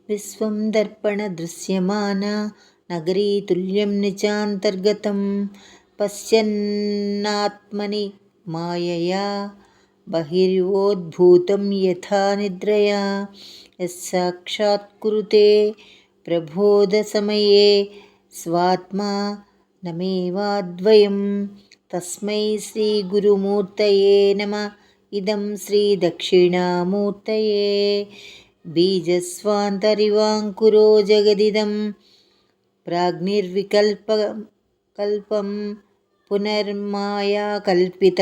విశ్వం దర్పణదృశ్యమానా నగరీ తుల్యం నిచాంతర్గతం పశ్యన్నాత్మని మాయయా బహిర్వోద్భూతం యథా నిద్రయా యస్సాక్షాత్కురుతే ప్రబోధసమయే స్వాత్మా నమేవాద్వయం తస్మై శ్రీగురుమూర్తయే నమ. ఇదం శ్రీదక్షిణామూర్తయే. బీజస్వాంతరివాంకురో జగదిదం ప్రాగ్నిర్వికల్పం పునర్మాయాకల్పిత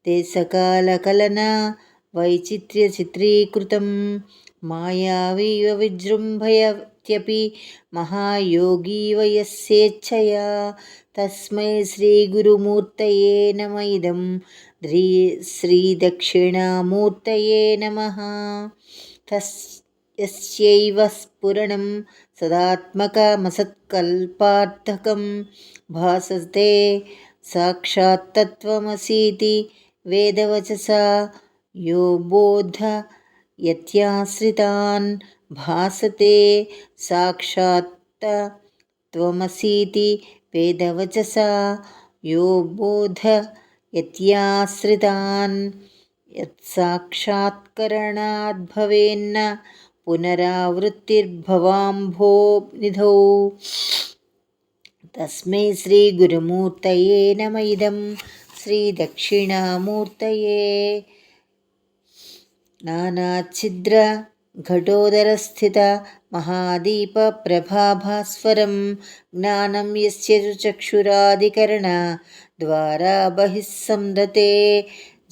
దేశకాలకలనా వైచిత్ర్యచిత్రీకృతం మాయావీవ విజృంభయత్యపి మహాయోగీవ యస్యేచ్ఛయా తస్మై శ్రీగురుమూర్తయే నమ. ఇదం శ్రీదక్షిణామూర్తయే నమః. యస్యైవ స్ఫురణం సదాత్మకమసత్కల్పార్థకం భాసతే సాక్షాత్తత్వమసీతి వేదవచసా యో బోధయత్యాశ్రితాన్ భాసతే సాక్షాత్తత్వమసీతి వేదవచసా యో బోధయత్యాశ్రితాన్ యత్సాక్షాత్కరణాద్భవేన్న పునరావృత్తిర్భవాంభోనిధౌ. తస్మై శ్రీగురుమూర్తయే నమ. ఇదం శ్రీదక్షిణామూర్తయే. నానాఛిద్ర ఘటోదరస్థిత మహాదీప ప్రభాభాస్వరం జ్ఞానం యస్య చక్షురాదికరణ ద్వారా బహిస్సందతే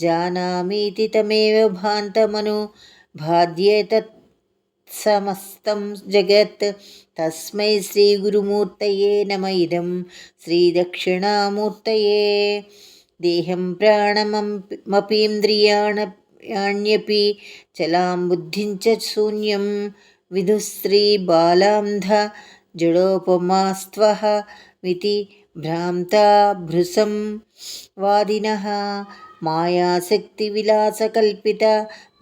జానామీతి తమేవ భాంతమను భాద్యేతత్ సమస్తం జగత్. తస్మై శ్రీగురుమూర్తయే నమ. ఇదం శ్రీదక్షిణామూర్తయే. దేహం ప్రాణమపీంద్రియాణ్యపి చలాం బుద్ధిం చ శూన్యం విదుశ్రీబాలాంధ జడోపమాస్త్వః మితి భ్రాంతా భృశం వాదినః మాయాశక్తివిలాసకల్పిత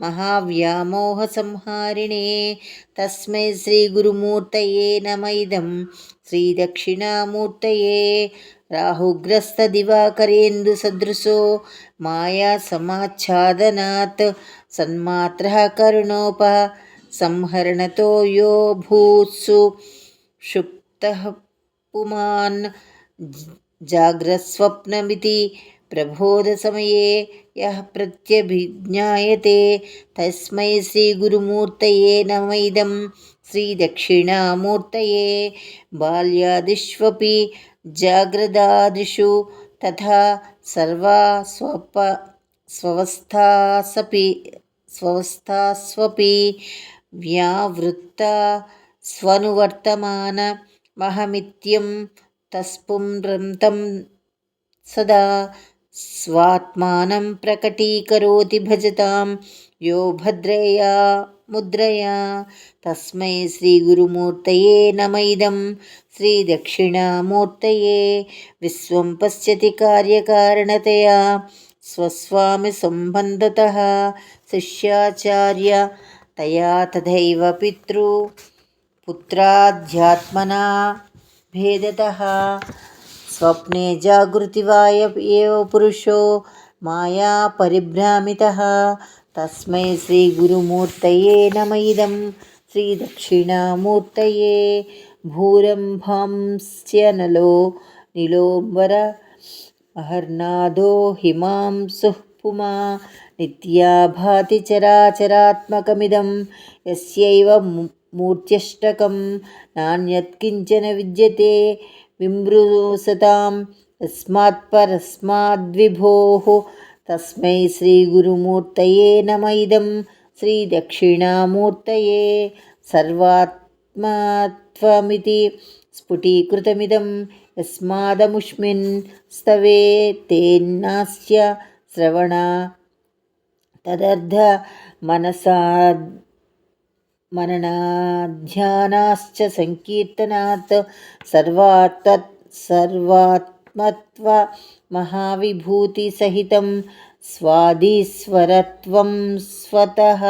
మహావ్యామోహసంహారిణే. తస్మై శ్రీగురుమూర్తయే నమ. ఇదం శ్రీదక్షిణామూర్తయే. రాహుగ్రస్తదివాకరేందుసదృశో మాయాసమాచ్ఛాదనాత్ సన్మాత్రః కరుణోపసంహరణతో యో భూత్సు షుప్తః పుమాన్ జాగ్రత్స్వప్నమితి ప్రబోధసమయే యః ప్రత్యభిజ్ఞాయతే తస్మై శ్రీగురుమూర్తయే నమ. ఇదం శ్రీదక్షిణామూర్తయే. బాల్యాదిష్వపి జాగ్రదాదిషు తథా స్వస్థాస్వపి వ్యావృత్తా స్వనువర్తమాన మహమిత్యం తస్పుండ్రంతం సదా స్వాత్మానం ప్రకటీకరోతి భజతాం యో భద్రయా ముద్రయా. తస్మై శ్రీగురుమూర్తయే నమ. ఇదం శ్రీదక్షిణామూర్తయే. విశ్వం పశ్యతి కార్యకారణతయా స్వస్వామి సంబంధతః శిష్యాచార్య తయా తథైవ పుత్రాధ్యాత్మనా భేదతః స్వప్నే జాగృతివా ఏవ పురుషో మాయా పరిభ్రామితః. తస్మై శ్రీగురుమూర్తయే నమ. ఇదం శ్రీదక్షిణామూర్తయే. భూరంభాంస్య నలో నీలోంబర మహర్నాదో హిమాంశుః పుమా నిత్యా భాతి చరాచరాత్మకమిదం యస్యైవ మూర్త్యష్టకం నాన్యత్కించన విద్యతే విమృశతాం యస్మాత్పరస్మాద్విభోః. తస్మై శ్రీగురుమూర్తయే నమ. ఇదం శ్రీదక్షిణామూర్తయే. సర్వాత్మత్వమితి స్ఫుటీకృతమిదం యస్మాదముష్మిన్ స్తవే తేన్నాస్య శ్రవణా తదర్థ మననాధ్యానాశ్చ సంకీర్తనాత్ సర్వాత్మత్వ మహావిభూతి సహితం స్వాదీశ్వరత్వం స్వతః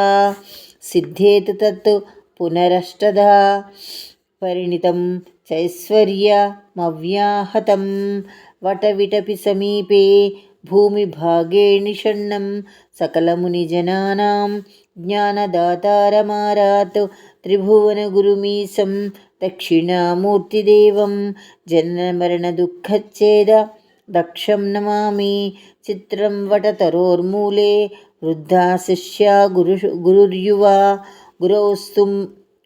సిద్ధేతు తత్ పునరష్టधा పరిణితం చైశ్వర్యమవ్యాహతం వటవిటపి సమీపే భూమిభాగే నిషణ్ణం సకలమునిజనానాం జ్ఞానదాతారమారాత్ త్రిభువనగురుమీశం దక్షిణామూర్తిదేవం జననమరణదుఃఖచ్ఛేద దక్షం నమామి. చిత్రం వటతరోర్మూలే వృద్ధా శిష్యా గురుర్యువా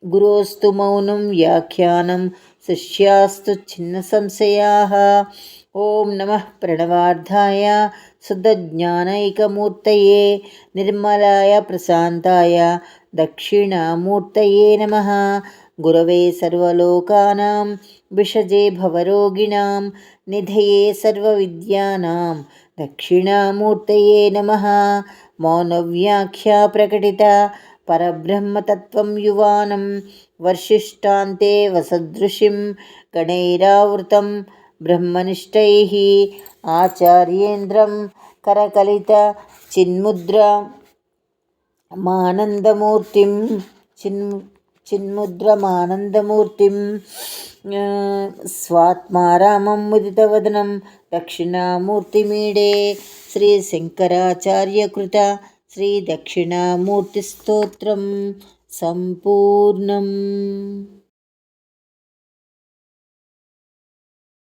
గురోస్తు మౌనం వ్యాఖ్యానం శిష్యాస్తు చిన్న సంశయాః. ఓం నమః ప్రణవార్థాయ శుద్ధజ్ఞానైకమూర్తయే నిర్మలాయ ప్రశాంతాయ దక్షిణామూర్తయే నమః. గురవే సర్వలోకానాం విషజే భవరోగిణాం నిధయే సర్వవిద్యానాం దక్షిణామూర్తయే నమః. మౌనవ్యాఖ్యా ప్రకటిత పరబ్రహ్మతత్వం యువానం వర్షిష్టాంతే వసదృశిం గణైరావృతం బ్రహ్మనిష్టైః ఆచార్యేంద్రం కరకలిత చిన్ముద్రమానందమూర్తిం స్వాత్మారామం ముదితవదనం దక్షిణామూర్తిమీడే. శ్రీ శంకరాచార్యకృత శ్రీ దక్షిణామూర్తిస్తోత్రం సంపూర్ణం.